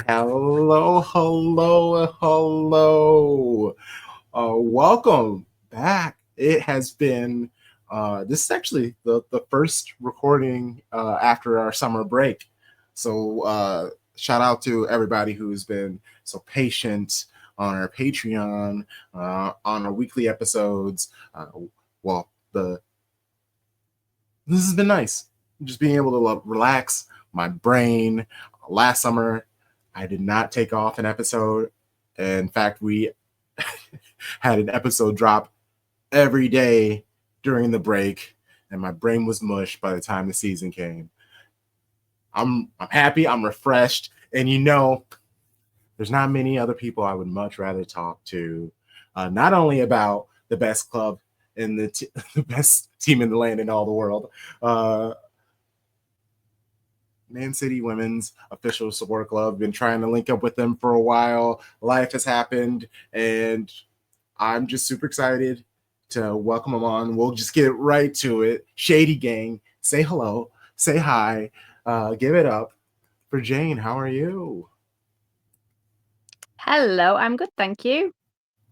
Hello, hello, hello. Welcome back. It has been, this is actually the first recording after our summer break. So, shout out to everybody who's been so patient on our Patreon, on our weekly episodes. Well, this has been nice. Just being able to relax my brain. Last summer, I did not take off an episode. In fact, we had an episode drop every day during the break, and my brain was mush by the time the season came. I'm happy, I'm refreshed, and there's not many other people I would much rather talk to, not only about the best club in the best team in the land in all the world, uh, Man City Women's Official Support Club. Been trying to link up with them for a while. Life has happened, and I'm just super excited to welcome them on. We'll just get right to it. Shady Gang, say hello, say hi, give it up for Jayne. How are you? Hello, I'm good, thank you.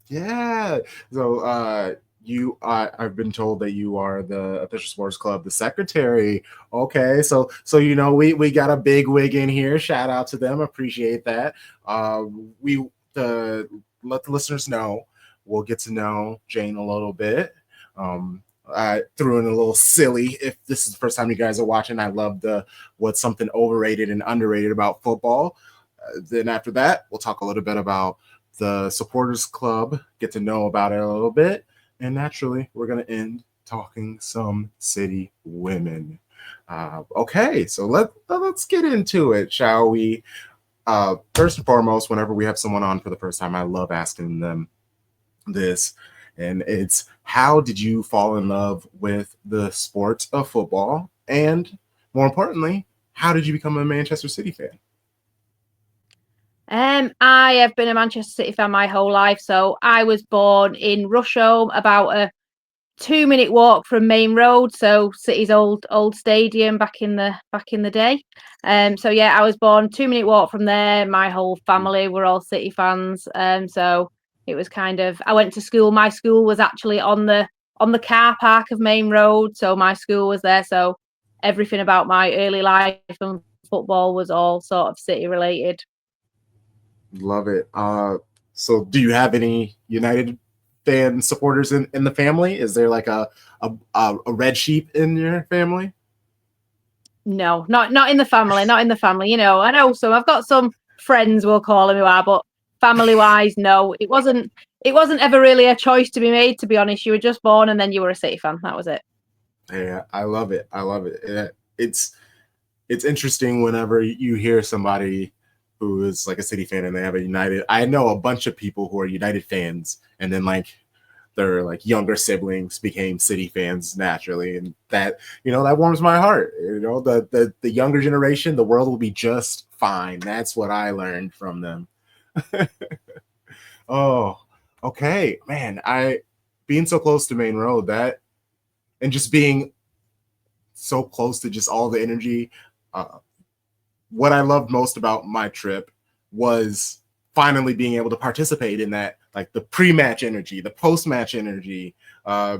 Yeah. So I've been told that you are the official sports club, the secretary. Okay, so we got a big wig in here. Shout out to them. Appreciate that. We the Let the listeners know. We'll get to know Jayne a little bit. I threw in a little silly. If this is the first time you guys are watching, I love the what's something overrated and underrated about football. Then after that, we'll talk a little bit about the supporters club, get to know about it a little bit, and naturally, we're going to end talking some city women. Okay, so let's get into it, shall we? First and foremost, whenever we have someone on for the first time, I love asking them this, and it's how did you fall in love with the sport of football, and more importantly, how did you become a Manchester City fan? I have been a Manchester City fan my whole life. So I was born in Rusholme, about a 2-minute walk from Main Road, so City's old stadium back in the day. So yeah, I was born 2-minute walk from there. My whole family were all City fans. So it was kind of, I went to school. My school was actually on the car park of Main Road, so my school was there. So everything about my early life and football was all sort of City related. Love it. So do you have any United fan supporters in the family? Is there like a red sheep in your family? No, not in the family, not in the family. I know some. I've got some friends, we'll call them, who are, but family wise, no. It wasn't ever really a choice to be made. To be honest, you were just born and then you were a City fan. That was it. Yeah, I love it. I love it. It's interesting whenever you hear somebody who is like a City fan and they have a United. I know a bunch of people who are United fans, and then like their like younger siblings became City fans naturally, and that warms my heart. The younger generation, the world will be just fine. That's what I learned from them. Oh, okay, man. I Being so close to Main Road, that and just being so close to just all the energy. Uh, what I loved most about my trip was finally being able to participate in that, like the pre-match energy, the post-match energy. Uh,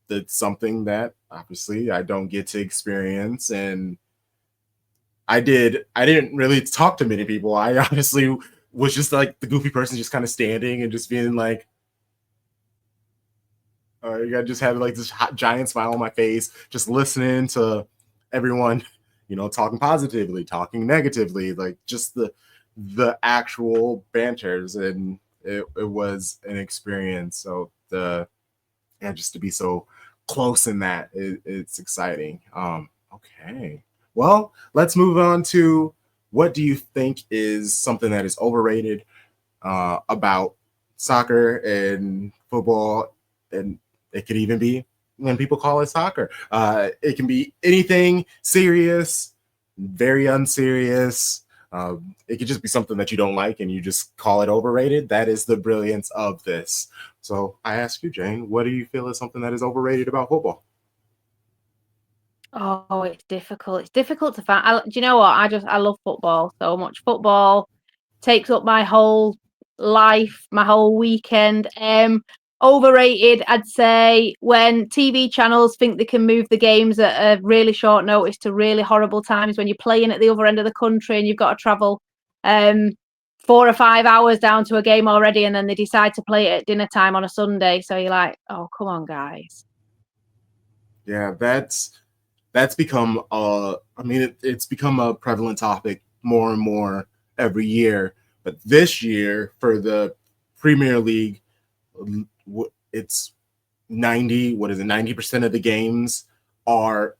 that's something that obviously I don't get to experience, and I didn't really talk to many people. I honestly was just like the goofy person, just kind of standing and just being like, I just had like this giant smile on my face, just listening to everyone, talking positively, talking negatively, like just the actual banters, and it was an experience. So just to be so close in that, it's exciting. Okay, well, let's move on to what do you think is something that is overrated about soccer and football, and it could even be when people call it soccer. It can be anything serious, very unserious. It could just be something that you don't like and you just call it overrated. That is the brilliance of this. So I ask you, Jayne, what do you feel is something that is overrated about football? Oh, it's difficult. It's difficult to find. Do you know what? I love football so much. Football. takes up my whole life, my whole weekend. Overrated, I'd say, when TV channels think they can move the games at a really short notice to really horrible times when you're playing at the other end of the country and you've got to travel 4 or 5 hours down to a game already, and then they decide to play it at dinner time on a Sunday. So you're like, oh, come on, guys. Yeah, that's become it's become a prevalent topic more and more every year. But this year for the Premier League, it's 90% of the games are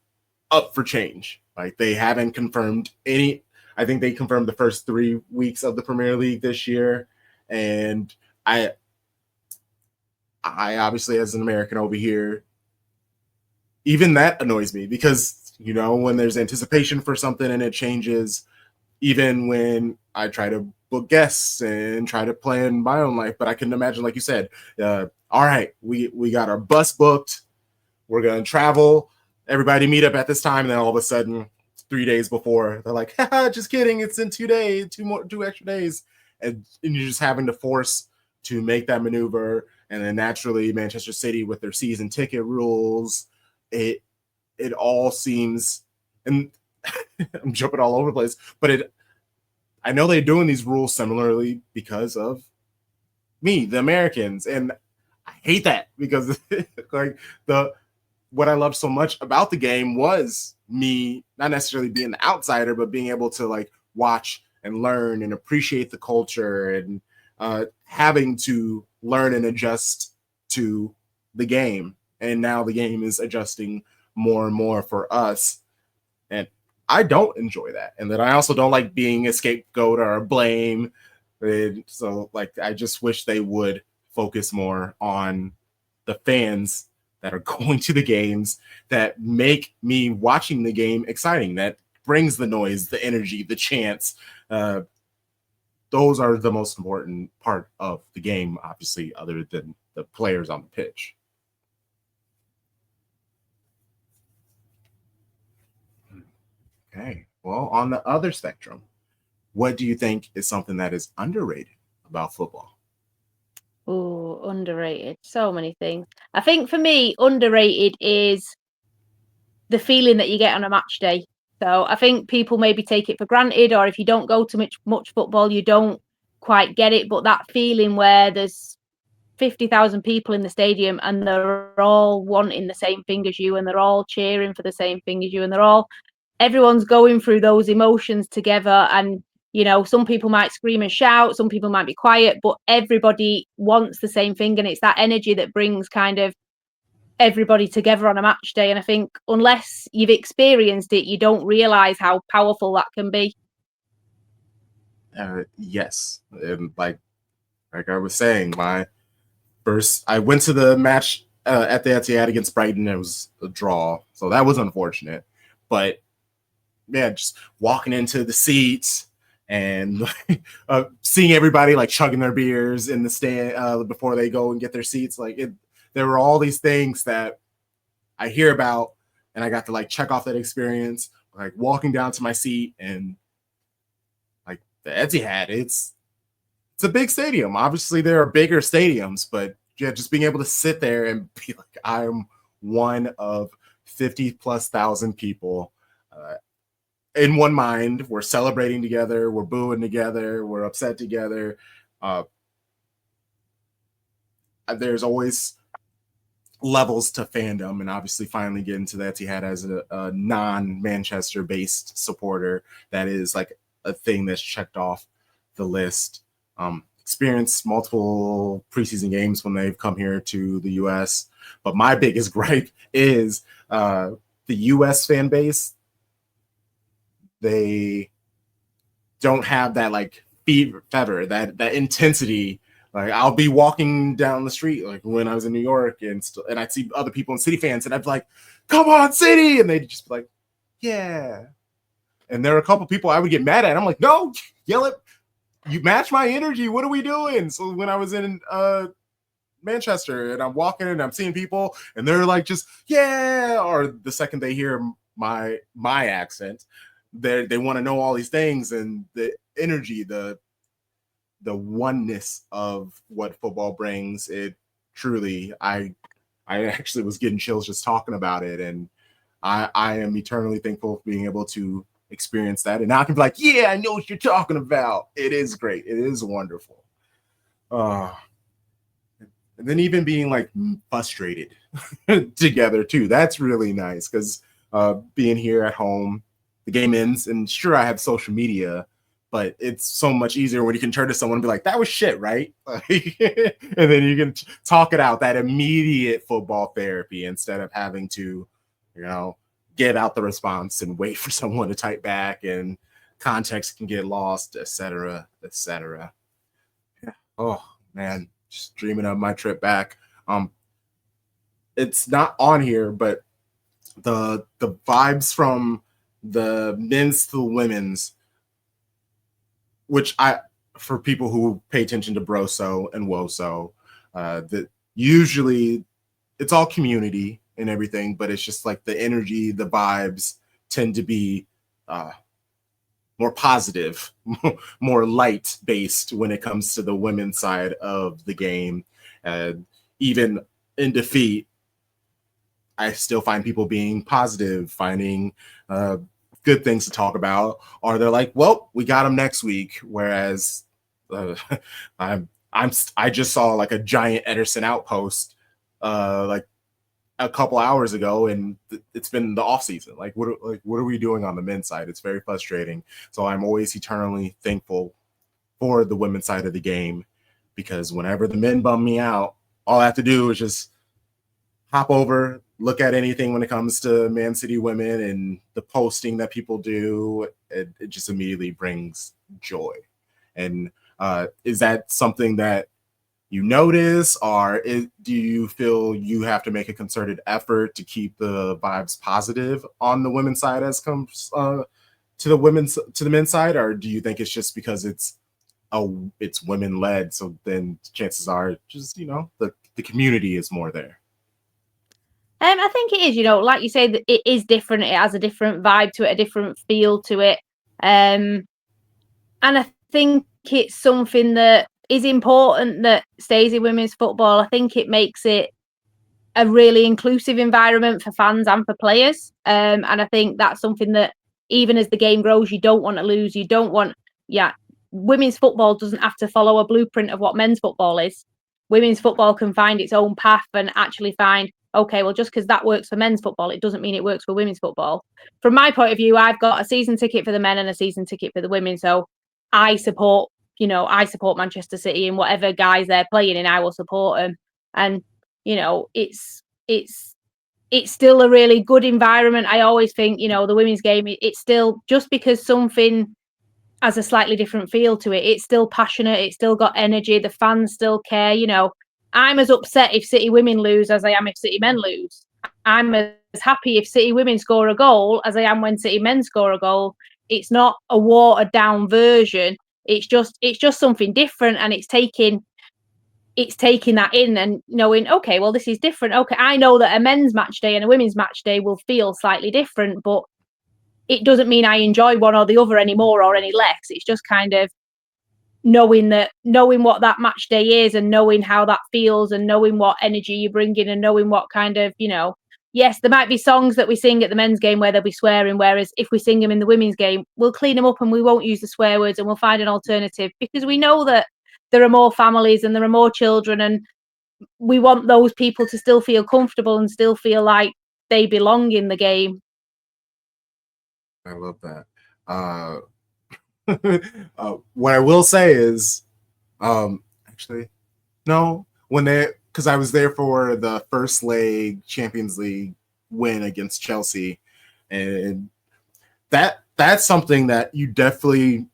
up for change. Like they haven't confirmed any. I think they confirmed the first 3 weeks of the Premier League this year, and I obviously, as an American over here, even that annoys me because when there's anticipation for something and it changes, even when I try to book guests and try to plan my own life. But I can imagine, like you said, all right, we got our bus booked, we're gonna travel, everybody meet up at this time, and then all of a sudden 3 days before they're like, haha, just kidding, it's in 2 days, 2 extra days, and you're just having to force to make that maneuver. And then naturally Manchester City with their season ticket rules, it all seems, and I'm jumping all over the place, but I know they're doing these rules similarly because of me, the Americans, and I hate that because like what I loved so much about the game was me not necessarily being the outsider, but being able to like watch and learn and appreciate the culture, and having to learn and adjust to the game. And now the game is adjusting more and more for us. And I don't enjoy that. And then I also don't like being a scapegoat or a blame. And so like, I just wish they would focus more on the fans that are going to the games, that make me watching the game exciting, that brings the noise, the energy, the chants. Those are the most important part of the game, obviously, other than the players on the pitch. Okay. Well, on the other spectrum, what do you think is something that is underrated about football? Oh, underrated. So many things. I think for me, underrated is the feeling that you get on a match day. So I think people maybe take it for granted, or if you don't go to much football, you don't quite get it. But that feeling where there's 50,000 people in the stadium and they're all wanting the same thing as you, and they're all cheering for the same thing as you, and everyone's going through those emotions together. And some people might scream and shout, some people might be quiet, but everybody wants the same thing, and it's that energy that brings kind of everybody together on a match day. And I think unless you've experienced it, you don't realize how powerful that can be. Yes, and like I was saying, I went to the match at the Etihad against Brighton. It was a draw, so that was unfortunate. But yeah, just walking into the seats and seeing everybody like chugging their beers in the stand before they go and get their seats. There were all these things that I hear about, and I got to like check off that experience, like walking down to my seat. And like the Etihad, it's a big stadium. Obviously, there are bigger stadiums, but yeah, just being able to sit there and be like, I'm one of 50 plus thousand people in one mind. We're celebrating together. We're booing together. We're upset together. There's always levels to fandom, and obviously finally getting to that Etihad as a non-Manchester based supporter, that is like a thing that's checked off the list. Experienced multiple preseason games when they've come here to the US, but my biggest gripe is the US fan base. They don't have that like fever, that intensity. Like I'll be walking down the street like when I was in New York, and I'd see other people in City fans, and I'd be like, "Come on, City!" And they'd just be like, "Yeah." And there are a couple people I would get mad at. I'm like, "No, yell it! You match my energy. What are we doing?" So when I was in Manchester and I'm walking and I'm seeing people and they're like, just yeah, or the second they hear my accent, they want to know all these things, and the energy, the oneness of what football brings. It truly, I actually was getting chills just talking about it, and I am eternally thankful for being able to experience that. And now I can be like, yeah, I know what you're talking about. It is great. It is wonderful. And then even being like frustrated together too. That's really nice because being here at home, the game ends, and sure, I have social media, but it's so much easier when you can turn to someone and be like, that was shit, right? And then you can talk it out, that immediate football therapy, instead of having to, get out the response and wait for someone to type back, and context can get lost, etc., etc. Yeah. Oh man, just dreaming of my trip back. It's not on here, but the vibes from the men's to the women's, which for people who pay attention to Broso and Woso, that usually it's all community and everything, but it's just like the energy, the vibes tend to be more positive, more light based when it comes to the women's side of the game. Even in defeat, I still find people being positive, finding good things to talk about, or they're like, well, we got them next week. Whereas I just saw like a giant Ederson outpost like a couple hours ago, and it's been the off season. Like what are we doing on the men's side? It's very frustrating. So I'm always eternally thankful for the women's side of the game, because whenever the men bum me out, all I have to do is just hop over, look at anything when it comes to Man City women and the posting that people do. It just immediately brings joy. And is that something that you notice, or do you feel you have to make a concerted effort to keep the vibes positive on the women's side as comes to the men's side, or do you think it's just because it's women led, so then chances are just the community is more there? I think it is, like you say, that it is different. It has a different vibe to it, a different feel to it. And I think it's something that is important that stays in women's football. I think it makes it a really inclusive environment for fans and for players. And I think that's something that even as the game grows, you don't want to lose. You don't want, women's football doesn't have to follow a blueprint of what men's football is. Women's football can find its own path and actually find, okay, well, just because that works for men's football, it doesn't mean it works for women's football. From my point of view, I've got a season ticket for the men and a season ticket for the women. So I support Manchester City and whatever guys they're playing in, I will support them. And, it's still a really good environment. I always think, the women's game, it's still, just because something has a slightly different feel to it, it's still passionate, it's still got energy, the fans still care. I'm as upset if City women lose as I am if City men lose. I'm as happy if City women score a goal as I am when City men score a goal. It's not a watered down version. It's just something different, and it's taking that in and knowing, okay, well, this is different. Okay, I know that a men's match day and a women's match day will feel slightly different, but it doesn't mean I enjoy one or the other any more or any less. It's just kind of knowing what that match day is, and knowing how that feels, and knowing what energy you bring in, and knowing what kind of, yes, there might be songs that we sing at the men's game where they'll be swearing, whereas if we sing them in the women's game, we'll clean them up and we won't use the swear words, and we'll find an alternative, because we know that there are more families and there are more children, and we want those people to still feel comfortable and still feel like they belong in the game. I love that. What I will say is, actually, no, because I was there for the first leg Champions League win against Chelsea, and that's something that you definitely,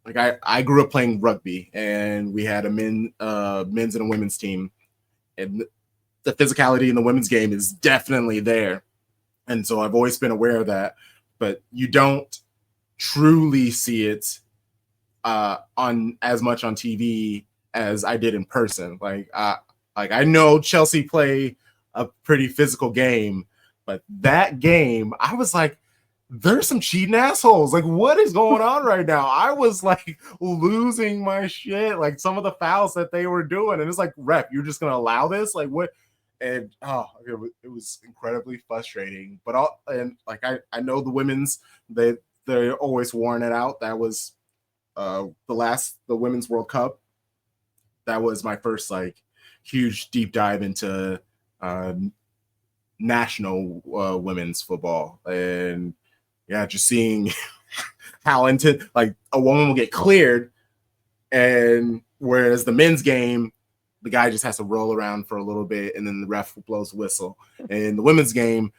like. I grew up playing rugby, and we had a men's and a women's team, and the physicality in the women's game is definitely there, and so I've always been aware of that, but you don't truly see it on as much on TV as I did in person. Like I know Chelsea play a pretty physical game, but that game, I was like, there's some cheating assholes. Like, what is going on right now? I was like losing my shit. Like some of the fouls that they were doing, and it's like, ref, you're just gonna allow this? Like, what? And it was incredibly frustrating. But like I know the women's they're always warning it out. That was the women's World Cup. That was my first like huge deep dive into national women's football, and yeah, just seeing how into like a woman will get cleared, and whereas the men's game, the guy just has to roll around for a little bit, and then the ref blows the whistle. And the women's game,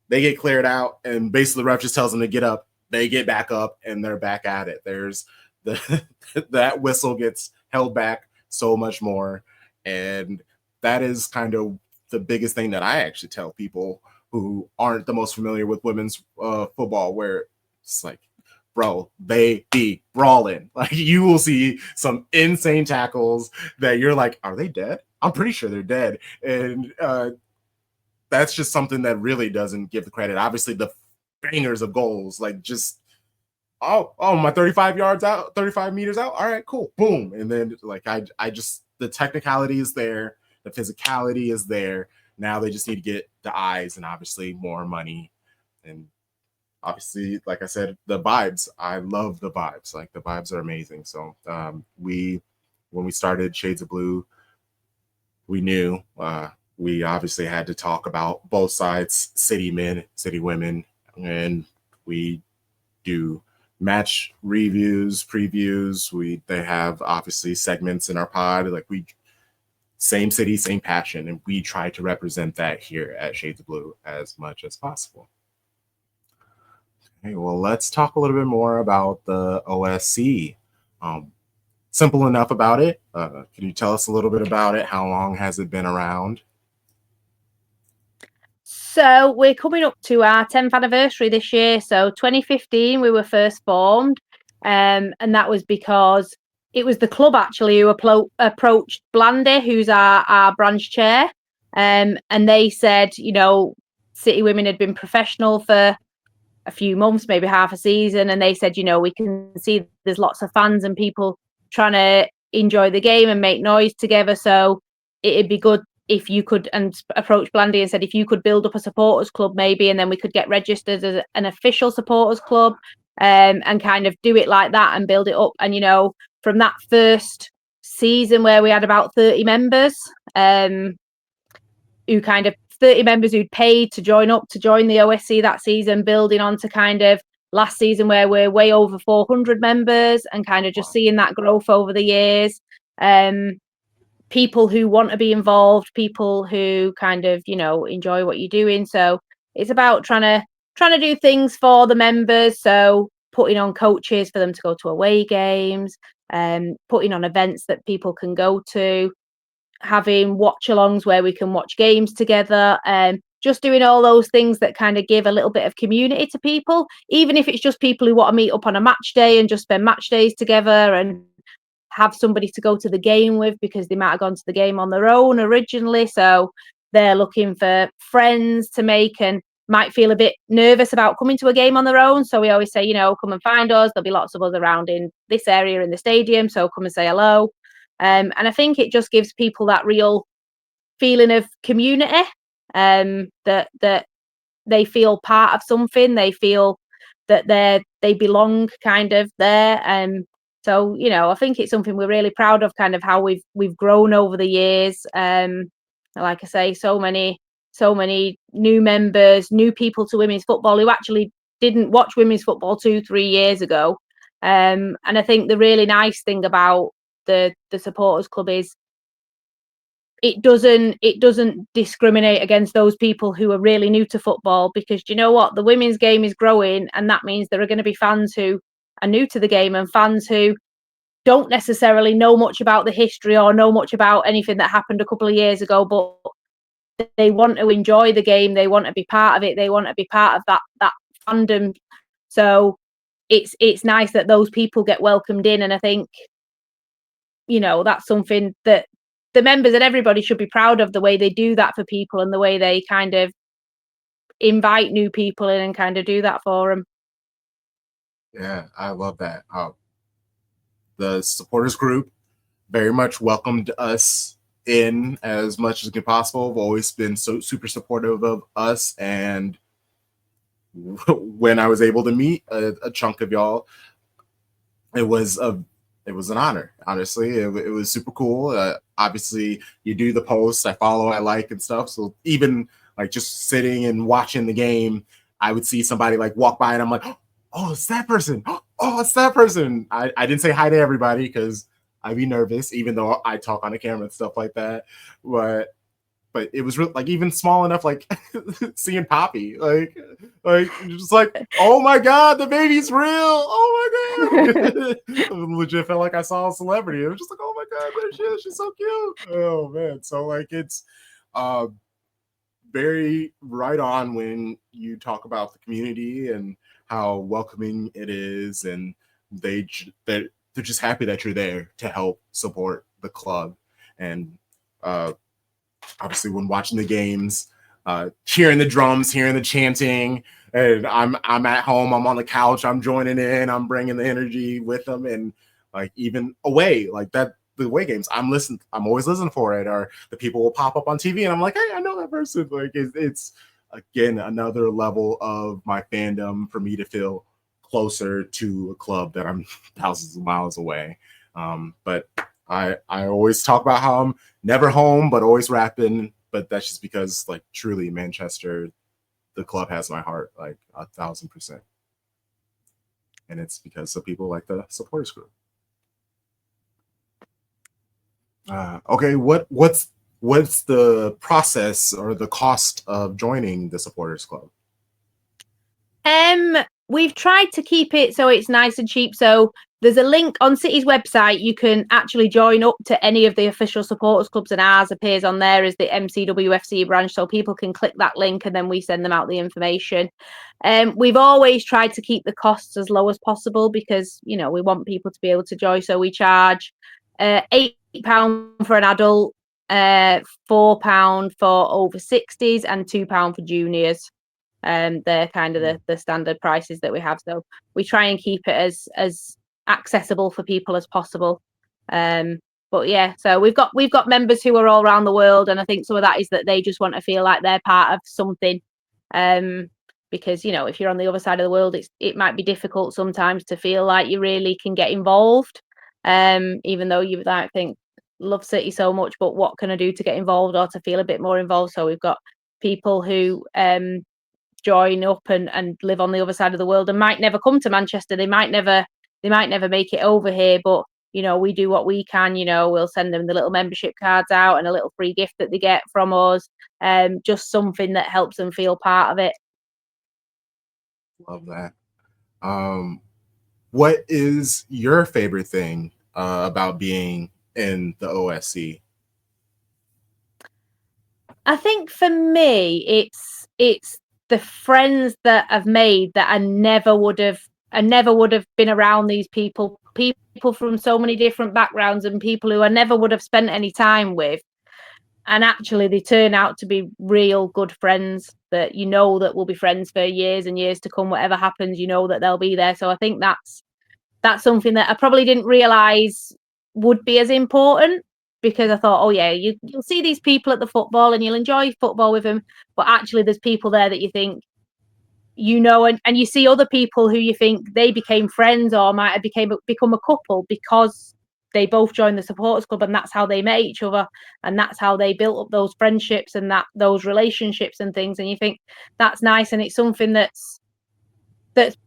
they get cleared out, and basically the ref just tells them to get up. They get back up, and they're back at it. There's that whistle gets held back so much more, and that is kind of the biggest thing that I actually tell people who aren't the most familiar with women's football, where it's like, bro, they be brawling. Like you will see some insane tackles that you're like, are they dead? I'm pretty sure they're dead. And that's just something that really doesn't give the credit. Obviously, the bangers of goals, like just my 35 yards out, 35 meters out. All right, cool, boom. And then like I just the technicality is there, the physicality is there. Now they just need to get the eyes and obviously more money. And obviously, like I said, the vibes. I love the vibes. Like the vibes are amazing. So when we started Shades of Blue, we knew we obviously had to talk about both sides, city men, city women, and we do match reviews, previews. They have obviously segments in our pod. Like same city, same passion, and we try to represent that here at Shades of Blue as much as possible. Okay, well, let's talk a little bit more about the OSC. Simple enough about it. Can you tell us a little bit about it? How long has it been around? So we're coming up to our 10th anniversary this year. So 2015, we were first formed. And that was because it was the club actually who approached Blandy, who's our branch chair. And they said, City Women had been professional for a few months, maybe half a season. And they said, we can see there's lots of fans and people trying to enjoy the game and make noise together. So it'd be good if you could, and approach Blandy and said, if you could build up a supporters club maybe, and then we could get registered as an official supporters club, and kind of do it like that and build it up. And, from that first season where we had about 30 members, who kind of 30 members who'd paid to join the OSC that season, building on to kind of last season where we're way over 400 members, and kind of just seeing that growth over the years. People who want to be involved, people who kind of, enjoy what you're doing. So it's about trying to do things for the members. So putting on coaches for them to go to away games, putting on events that people can go to, having watch-alongs where we can watch games together, and just doing all those things that kind of give a little bit of community to people, even if it's just people who want to meet up on a match day and just spend match days together and have somebody to go to the game with, because they might have gone to the game on their own originally. So they're looking for friends to make and might feel a bit nervous about coming to a game on their own. So we always say, come and find us. There'll be lots of us around in this area in the stadium. So come and say hello. And I think it just gives people that real feeling of community, that they feel part of something. They feel that they belong kind of there. So, I think it's something we're really proud of, kind of how we've grown over the years. Like I say, so many new members, new people to women's football who actually didn't watch women's football 2-3 years ago. And I think the really nice thing about the supporters club is it doesn't discriminate against those people who are really new to football, because you know what, the women's game is growing, and that means there are going to be fans who are new to the game and fans who don't necessarily know much about the history or know much about anything that happened a couple of years ago, but they want to enjoy the game, they want to be part of it, they want to be part of that fandom. So it's nice that those people get welcomed in, and I think that's something that the members and everybody should be proud of, the way they do that for people and the way they kind of invite new people in and kind of do that for them. Yeah, I love that. The supporters group very much welcomed us in as much as possible. Have always been so super supportive of us, and when I was able to meet a chunk of y'all, it was an honor. Honestly, it was super cool. Obviously, you do the posts, I follow, I like, and stuff. So even like just sitting and watching the game, I would see somebody like walk by, and I'm like, oh, it's that person. Oh, it's that person. I didn't say hi to everybody because I'd be nervous, even though I talk on the camera and stuff like that. But it was like even small enough, like seeing Poppy, like just like, oh my god, the baby's real. Oh my god. Legit felt like I saw a celebrity. It was just like, oh my god, there she is. She's so cute. Oh man. So like it's very right on when you talk about the community and how welcoming it is, and they're just happy that you're there to help support the club. And obviously when watching the games, hearing the drums, hearing the chanting, and I'm at home, I'm on the couch, I'm joining in, I'm bringing the energy with them. And like even away, like that, the away games, I'm always listening for it, or the people will pop up on TV and I'm like, hey, I know that person. Like it's again another level of my fandom for me to feel closer to a club that I'm thousands of miles away. But I always talk about how I'm never home, but always rapping. But that's just because, like, truly, Manchester, the club has my heart, like 1,000%. And it's because of people like the supporters group. Okay, what's the process or the cost of joining the supporters club? We've tried to keep it so it's nice and cheap. So there's a link on City's website. You can actually join up to any of the official supporters clubs, and ours appears on there as the MCWFC branch. So people can click that link and then we send them out the information. We've always tried to keep the costs as low as possible because, you know, we want people to be able to join. So we charge £8 for an adult, £4 for over 60s, and £2 for juniors. They're kind of the standard prices that we have. So we try and keep it as accessible for people as possible. But yeah, so we've got members who are all around the world, and I think some of that is that they just want to feel like they're part of something. Because, you know, if you're on the other side of the world, it might be difficult sometimes to feel like you really can get involved. Even though you might think, love City so much, but what can I do to get involved or to feel a bit more involved? So we've got people who join up and live on the other side of the world and might never come to Manchester. They might never make it over here, but you know, we do what we can. You know, we'll send them the little membership cards out and a little free gift that they get from us. Just something that helps them feel part of it. Love that. What is your favorite thing about being in the OSC? I think for me, it's the friends that I've made that I never would have been around these people from so many different backgrounds, and people who I never would have spent any time with. And actually they turn out to be real good friends that you know that will be friends for years and years to come. Whatever happens, you know that they'll be there. So I think that's something that I probably didn't realize would be as important, because I thought, oh yeah, you'll see these people at the football and you'll enjoy football with them, but actually there's people there that you think, you know, and you see other people who you think they became friends or might have become a couple because they both joined the supporters club, and that's how they met each other, and that's how they built up those friendships and those relationships and things. And you think that's nice, and it's something that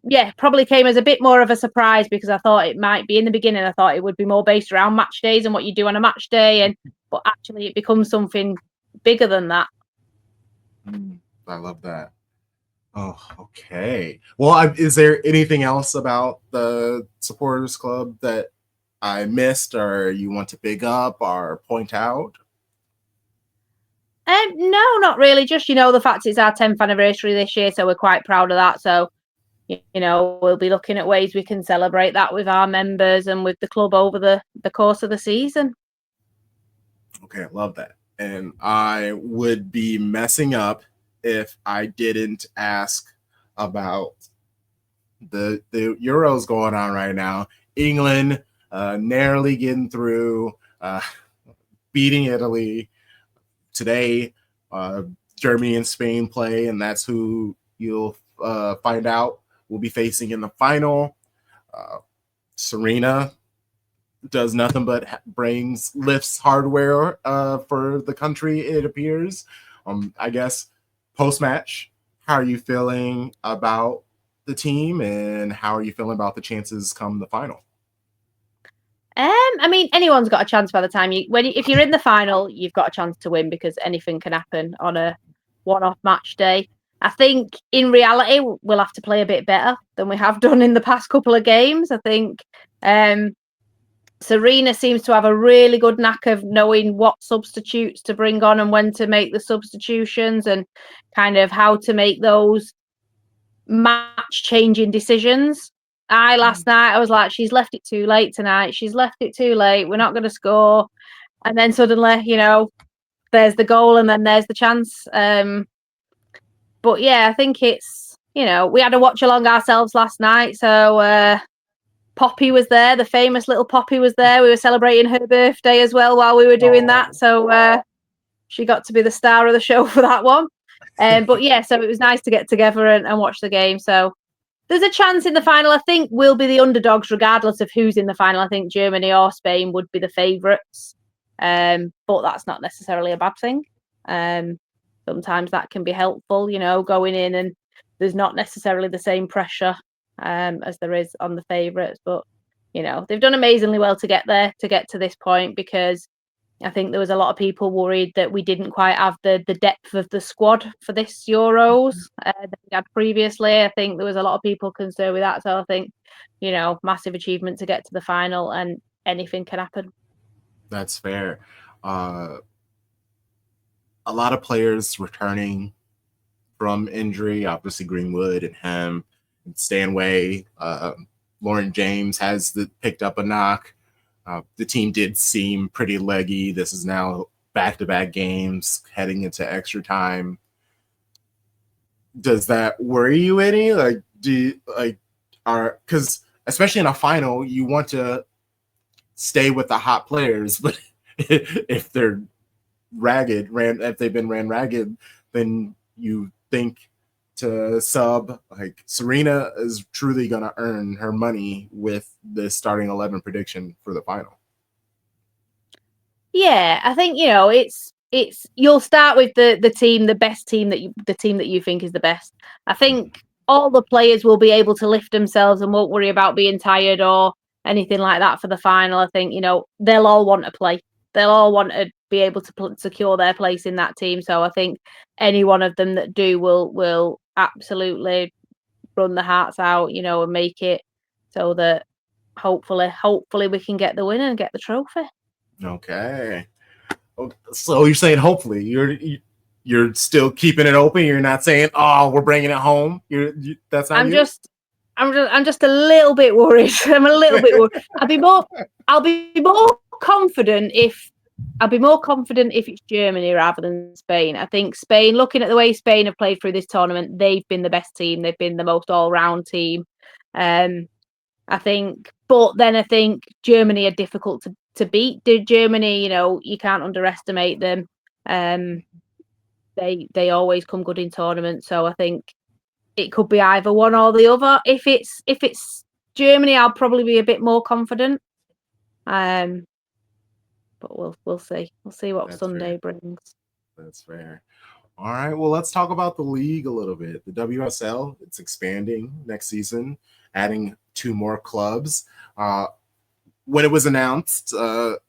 yeah, probably came as a bit more of a surprise, because I thought it might be, in the beginning I thought it would be more based around match days and what you do on a match day, but actually it becomes something bigger than that. I love that. Oh, okay. Well, is there anything else about the supporters club that I missed, or you want to big up or point out? No, not really. Just, you know, the fact it's our 10th anniversary this year, so we're quite proud of that. So, you know, we'll be looking at ways we can celebrate that with our members and with the club over the course of the season. Okay, I love that. And I would be messing up if I didn't ask about the Euros going on right now. England narrowly getting through, beating Italy today. Germany and Spain play, and that's who you'll find out we'll be facing in the final. Serena does nothing but lifts hardware for the country, it appears. I guess post-match, how are you feeling about the team, and how are you feeling about the chances come the final? I mean, anyone's got a chance by the time if you're in the final, you've got a chance to win because anything can happen on a one-off match day. I think in reality, we'll have to play a bit better than we have done in the past couple of games. I think Serena seems to have a really good knack of knowing what substitutes to bring on and when to make the substitutions and kind of how to make those match-changing decisions. Last night, I was like, she's left it too late tonight. She's left it too late. We're not going to score. And then suddenly, there's the goal and then there's the chance. But yeah, I think it's, we had a watch along ourselves last night. So Poppy was there. The famous little Poppy was there. We were celebrating her birthday as well while we were doing that. So she got to be the star of the show for that one. But yeah, so it was nice to get together and watch the game. So there's a chance in the final. I think we'll be the underdogs regardless of who's in the final. I think Germany or Spain would be the favourites. But that's not necessarily a bad thing. Sometimes that can be helpful, going in and there's not necessarily the same pressure as there is on the favourites. But, they've done amazingly well to get there, to get to this point, because I think there was a lot of people worried that we didn't quite have the depth of the squad for this Euros that we had previously. I think there was a lot of people concerned with that. So I think, massive achievement to get to the final, and anything can happen. That's fair. A lot of players returning from injury, obviously Greenwood and Hem and Stanway. Lauren James has picked up a knock. The team did seem pretty leggy. This is now back-to-back games heading into extra time. Does that worry you any? Because especially in a final, you want to stay with the hot players, but if they're if they've been ran ragged, then you think to sub. Like, Serena is truly going to earn her money with the starting 11 prediction for the final. Yeah, I think, it's you'll start with the team, the best team the team that you think is the best. I think all the players will be able to lift themselves and won't worry about being tired or anything like that for the final. I think, they'll all want to play. They'll all want to be able to secure their place in that team. So I think any one of them that do will absolutely run the hearts out, and make it so that hopefully we can get the win and get the trophy. Okay. So you're saying hopefully you're still keeping it open. You're not saying, "Oh, we're bringing it home." That's not. I'm just a little bit worried. I'm a little bit worried. I'll be more confident if it's Germany rather than Spain. I think Spain, looking at the way Spain have played through this tournament, they've been the best team. They've been the most all-round team. I think Germany are difficult to beat. Germany, you can't underestimate them. They always come good in tournaments. So I think it could be either one or the other. If it's Germany, I'll probably be a bit more confident. But we'll see. We'll see what Sunday brings. That's fair. All right. Well, let's talk about the league a little bit. The WSL, it's expanding next season, adding 2 more clubs. When it was announced, what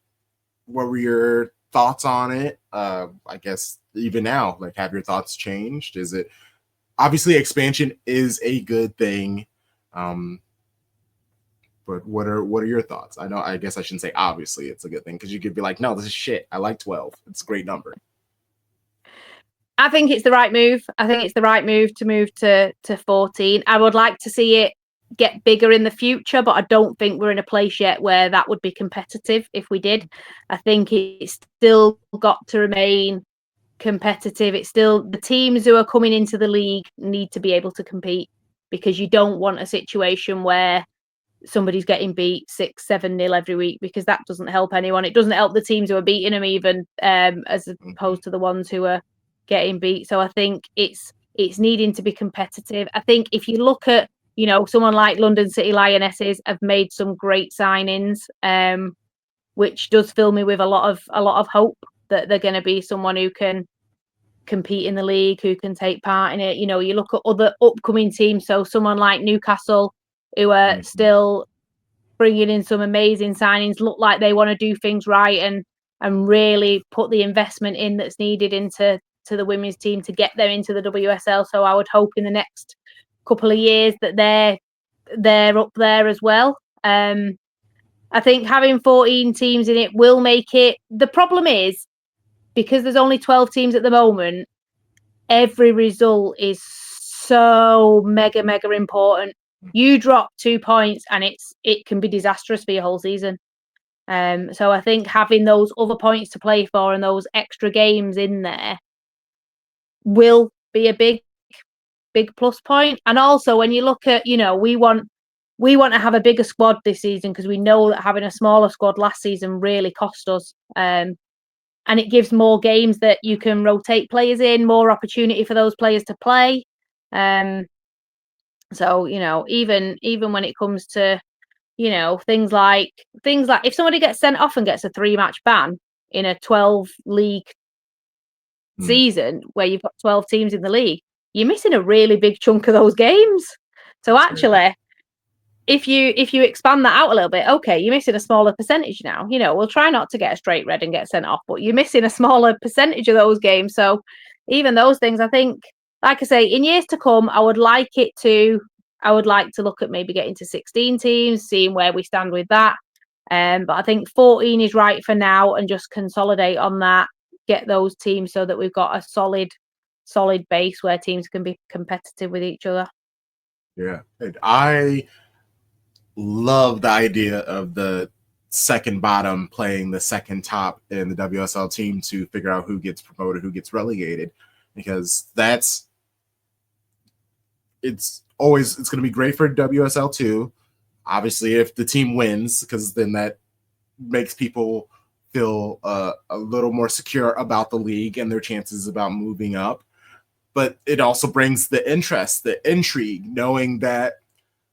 were your thoughts on it? I guess even now, have your thoughts changed? Is it obviously expansion is a good thing? But what are your thoughts? I guess I shouldn't say obviously it's a good thing, because you could be like, no, this is shit. I like 12. It's a great number. I think it's the right move. I think it's the right move to move to 14. I would like to see it get bigger in the future, but I don't think we're in a place yet where that would be competitive if we did. I think it's still got to remain competitive. It's still the teams who are coming into the league need to be able to compete, because you don't want a situation where somebody's getting beat 6-7-0 every week, because that doesn't help anyone. It doesn't help the teams who are beating them even, as opposed to the ones who are getting beat. So I think it's needing to be competitive. I think if you look at, someone like London City Lionesses have made some great signings, which does fill me with a lot of hope that they're going to be someone who can compete in the league, who can take part in it. You look at other upcoming teams, so someone like Newcastle, who are still bringing in some amazing signings, look like they want to do things right and really put the investment in that's needed into the women's team to get them into the WSL. So I would hope in the next couple of years that they're up there as well. I think having 14 teams in it will make it. The problem is, because there's only 12 teams at the moment, every result is so mega important. You drop 2 points and it can be disastrous for your whole season. So I think having those other points to play for and those extra games in there will be a big plus point. And also, when you look at, we want to have a bigger squad this season, because we know that having a smaller squad last season really cost us. And it gives more games that you can rotate players in, more opportunity for those players to play. So, even when it comes to, things like if somebody gets sent off and gets a 3-match ban in a 12 league season where you've got 12 teams in the league, you're missing a really big chunk of those games. So actually, if you expand that out a little bit, okay, you're missing a smaller percentage now. We'll try not to get a straight red and get sent off, but you're missing a smaller percentage of those games. So even those things, I think, like I say, in years to come, I would like to look at maybe getting to 16 teams, seeing where we stand with that. But I think 14 is right for now, and just consolidate on that, get those teams so that we've got a solid base where teams can be competitive with each other. Yeah, I love the idea of the second bottom playing the second top in the WSL team to figure out who gets promoted, who gets relegated, because it's going to be great for WSL too. Obviously, if the team wins, because then that makes people feel a little more secure about the league and their chances about moving up. But it also brings the interest, the intrigue, knowing that,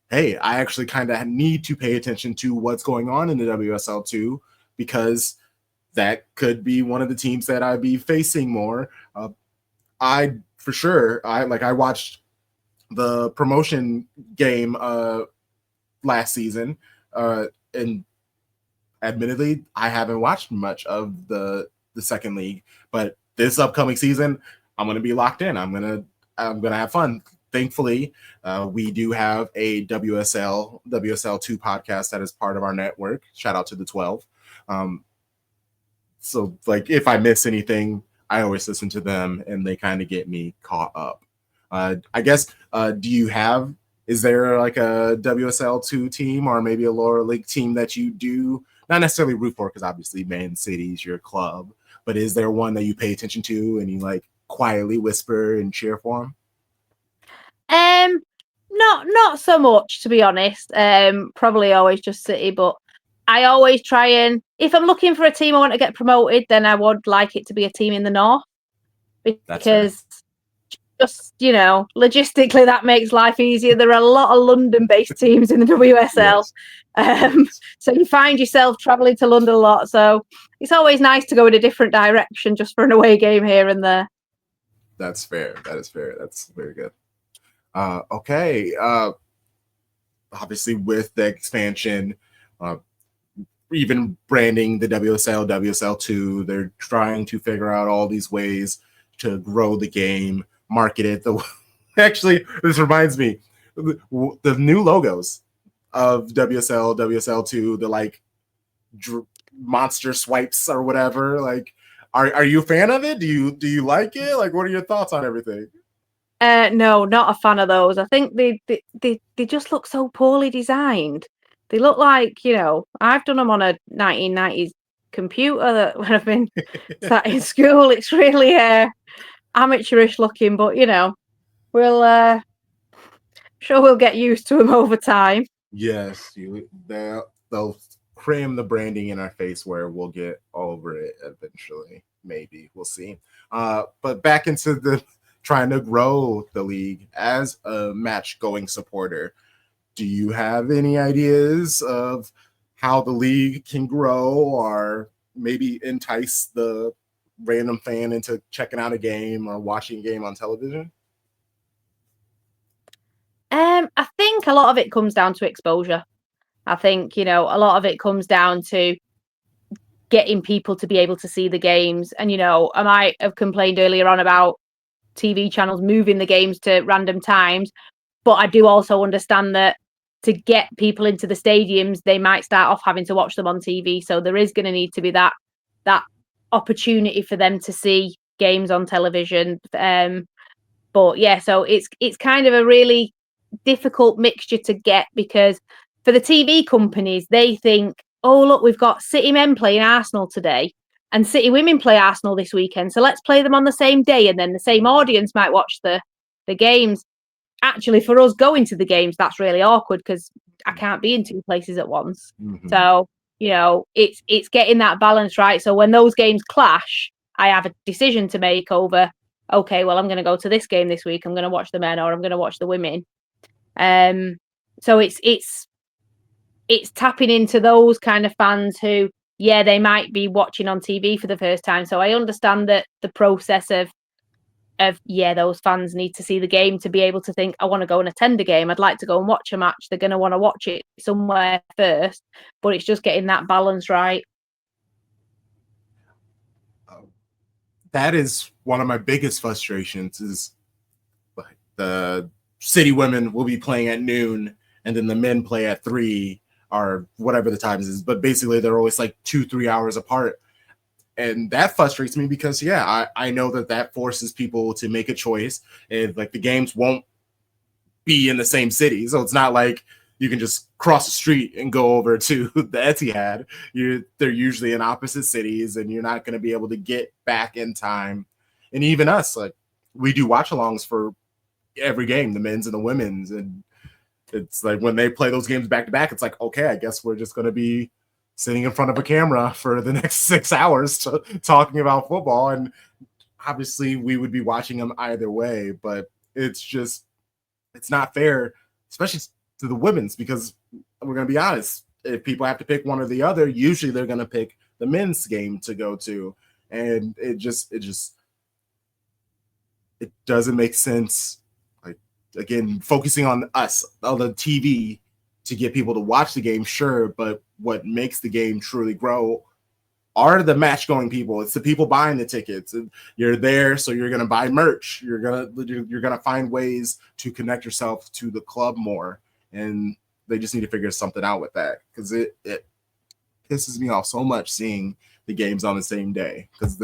hey, I actually kind of need to pay attention to what's going on in the WSL too, because that could be one of the teams that I'd be facing more. I watched the promotion game last season, and admittedly, I haven't watched much of the second league, but this upcoming season, I'm going to be locked in. I'm going to have fun. Thankfully, we do have a WSL2 podcast that is part of our network. Shout out to the 12. So like, if I miss anything, I always listen to them and they kind of get me caught up. I guess, is there like a WSL2 team or maybe a lower league team that you do not necessarily root for, because obviously Man City's your club, but is there one that you pay attention to and you like quietly whisper and cheer for them? Not so much, to be honest. Probably always just City, but I always try, and if I'm looking for a team I want to get promoted, then I would like it to be a team in the north, because just, logistically that makes life easier. There are a lot of London-based teams in the WSL. Yes. So you find yourself traveling to London a lot. So it's always nice to go in a different direction just for an away game here and there. That's fair. That is fair. That's very good. Okay. Obviously, with the expansion, even branding the WSL, WSL2, they're trying to figure out all these ways to grow the game, market it. Actually, this reminds me, the new logos of WSL, WSL2, the like monster swipes or whatever. Like, are you a fan of it? Do you like it? Like, what are your thoughts on everything? No, not a fan of those. I think they just look so poorly designed. They look like, I've done them on a 1990s computer that when I've been sat in school. It's really amateurish looking, but we'll sure we'll get used to them over time. Yes, they'll cram the branding in our face where we'll get over it eventually. Maybe we'll see. But back into the trying to grow the league as a match going supporter. Do you have any ideas of how the league can grow or maybe entice the random fan into checking out a game or watching a game on television? I think a lot of it comes down to exposure. I think, a lot of it comes down to getting people to be able to see the games. And, I might have complained earlier on about TV channels moving the games to random times, but I do also understand that to get people into the stadiums, they might start off having to watch them on TV. So there is going to need to be that opportunity for them to see games on television. But yeah, so it's kind of a really difficult mixture to get, because for the TV companies, they think, oh, look, we've got City men playing Arsenal today and City women play Arsenal this weekend. So let's play them on the same day. And then the same audience might watch the games. Actually, for us going to the games, that's really awkward because I can't be in two places at once. Mm-hmm. So, it's getting that balance right. So when those games clash, I have a decision to make over, okay, well, I'm going to go to this game this week. I'm going to watch the men or I'm going to watch the women. So it's tapping into those kind of fans who, yeah, they might be watching on TV for the first time. So I understand that the process of those fans need to see the game to be able to think, I want to go and attend a game. I'd like to go and watch a match. They're going to want to watch it somewhere first, but it's just getting that balance right. That is one of my biggest frustrations is like the City women will be playing at noon and then the men play at 3 or whatever the times is. But basically they're always like 2-3 hours apart. And that frustrates me because, I know that forces people to make a choice. And like the games won't be in the same city. So it's not like you can just cross the street and go over to the Etihad. They're usually in opposite cities and you're not going to be able to get back in time. And even us, like we do watch alongs for every game, the men's and the women's. And it's like when they play those games back to back, it's like, okay, I guess we're just going to be sitting in front of a camera for the next 6 hours talking about football. And obviously we would be watching them either way, but it's not fair, especially to the women's, because we're going to be honest, if people have to pick one or the other, usually they're going to pick the men's game to go to. And it doesn't make sense. Like, again, focusing on us, on the TV to get people to watch the game, sure, but what makes the game truly grow are the match going people. It's the people buying the tickets. And you're there, so you're gonna buy merch. You're gonna find ways to connect yourself to the club more, and they just need to figure something out with that, because it pisses me off so much seeing the games on the same day, because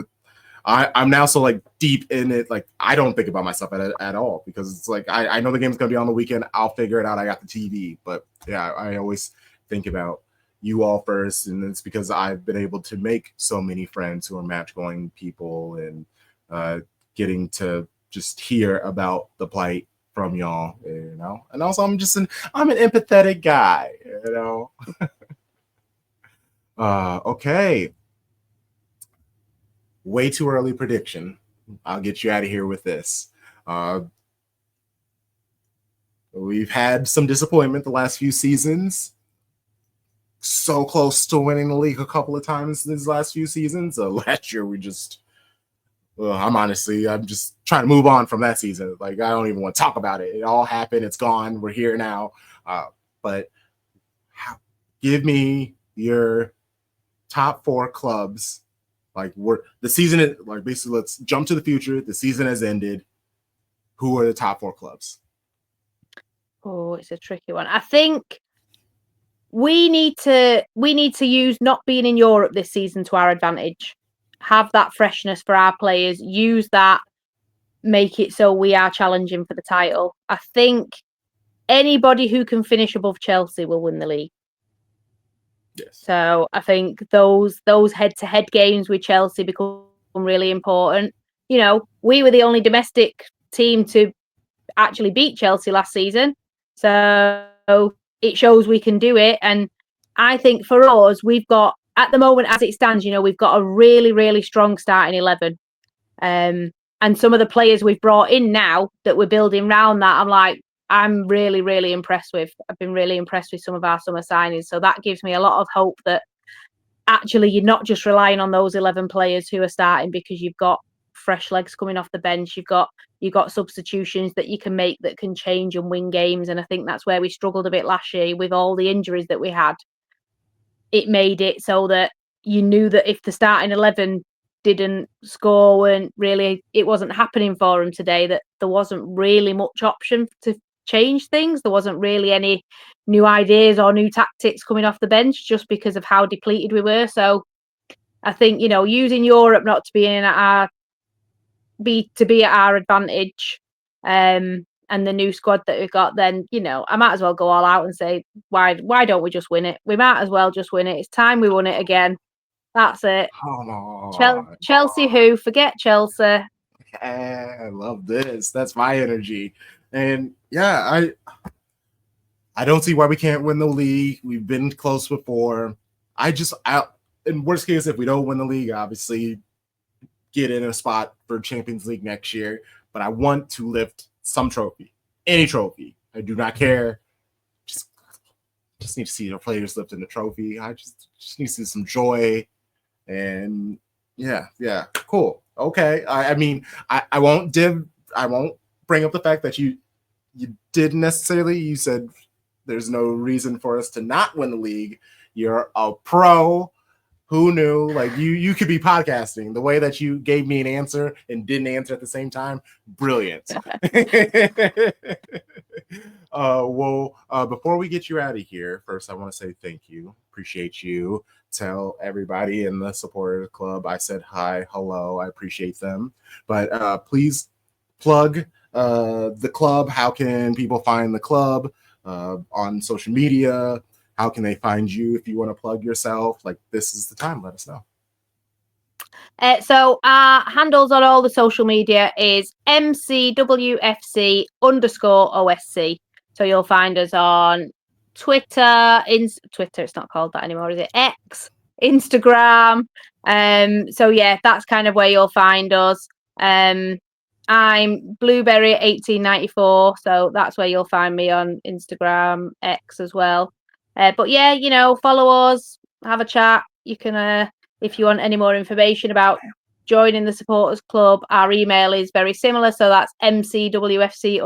I'm now so like deep in it, like I don't think about myself at all, because it's like I know the game's gonna be on the weekend. I'll figure it out. I got the TV, but yeah, I always think about you all first, and it's because I've been able to make so many friends who are match going people, and getting to just hear about the plight from y'all, and also I'm an empathetic guy, okay. Way too early prediction. I'll get you out of here with this. We've had some disappointment the last few seasons. So close to winning the league a couple of times these last few seasons. Last year, I'm just trying to move on from that season. Like, I don't even want to talk about it. It all happened. It's gone. We're here now. But give me your top 4 clubs. Like, the season is like, basically, let's jump to the future. The season has ended. Who are the top 4 clubs? Oh, it's a tricky one. I think we need to use not being in Europe this season to our advantage. Have that freshness for our players. Use that. Make it so we are challenging for the title. I think anybody who can finish above Chelsea will win the league. Yes. So I think those head-to-head games with Chelsea become really important. You know, we were the only domestic team to actually beat Chelsea last season. So it shows we can do it. And I think for us, we've got, at the moment as it stands, you know, we've got a really, really strong starting 11. And some of the players we've brought in now that we're building around that, I'm really, really impressed with. I've been really impressed with some of our summer signings. So that gives me a lot of hope that actually you're not just relying on those 11 players who are starting, because you've got fresh legs coming off the bench. You've got substitutions that you can make that can change and win games. And I think that's where we struggled a bit last year with all the injuries that we had. It made it so that you knew that if the starting 11 didn't score, it wasn't happening for them today, that there wasn't really much option to change things. There wasn't really any new ideas or new tactics coming off the bench just because of how depleted we were. So I think, you know, using Europe not to be at our advantage, and the new squad that we've got, then, you know, I might as well go all out and say, why don't we just win it? We might as well just win it. It's time we won it again. That's it. Chelsea who? Forget Chelsea. I love this. That's my energy. And yeah, I don't see why we can't win the league. We've been close before. In worst case, if we don't win the league, obviously get in a spot for Champions League next year. But I want to lift some trophy, any trophy. I do not care. Just need to see the players lifting the trophy. I just need to see some joy. And yeah, cool. Okay. I mean, I won't bring up the fact that you didn't necessarily. You said there's no reason for us to not win the league. You're a pro. Who knew? Like you could be podcasting. The way that you gave me an answer and didn't answer at the same time, brilliant. Before we get you out of here, first I want to say thank you. Appreciate you. Tell everybody in the supporter club I said hi, hello. I appreciate them. But please plug the club. How can people find the club on social media? How can they find you if you want to plug yourself? Like, this is the time. Let us know. So our handles on all the social media is MCWFC _OSC. So you'll find us on Twitter, Twitter, it's not called that anymore, is it? X, Instagram. So yeah, that's kind of where you'll find us. I'm Blueberry 1894, so that's where you'll find me on Instagram, X as well. But yeah, you know, follow us, have a chat. You can, if you want any more information about joining the supporters club, our email is very similar. So that's MCWFC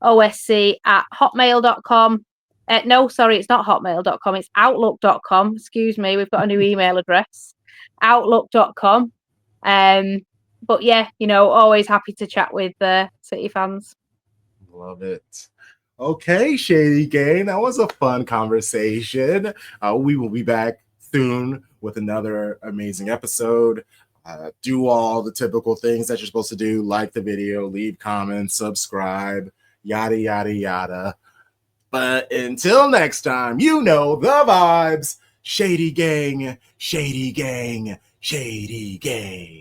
_OSC at hotmail.com. No, sorry, it's not hotmail.com. It's outlook.com. Excuse me. We've got a new email address, outlook.com. But yeah, you know, always happy to chat with City fans. Love it. Okay, Shady Gang, that was a fun conversation. We will be back soon with another amazing episode. Do all the typical things that you're supposed to do, like the video, leave comments, subscribe, yada, yada, yada. But until next time, you know the vibes. Shady Gang, Shady Gang, Shady Gang.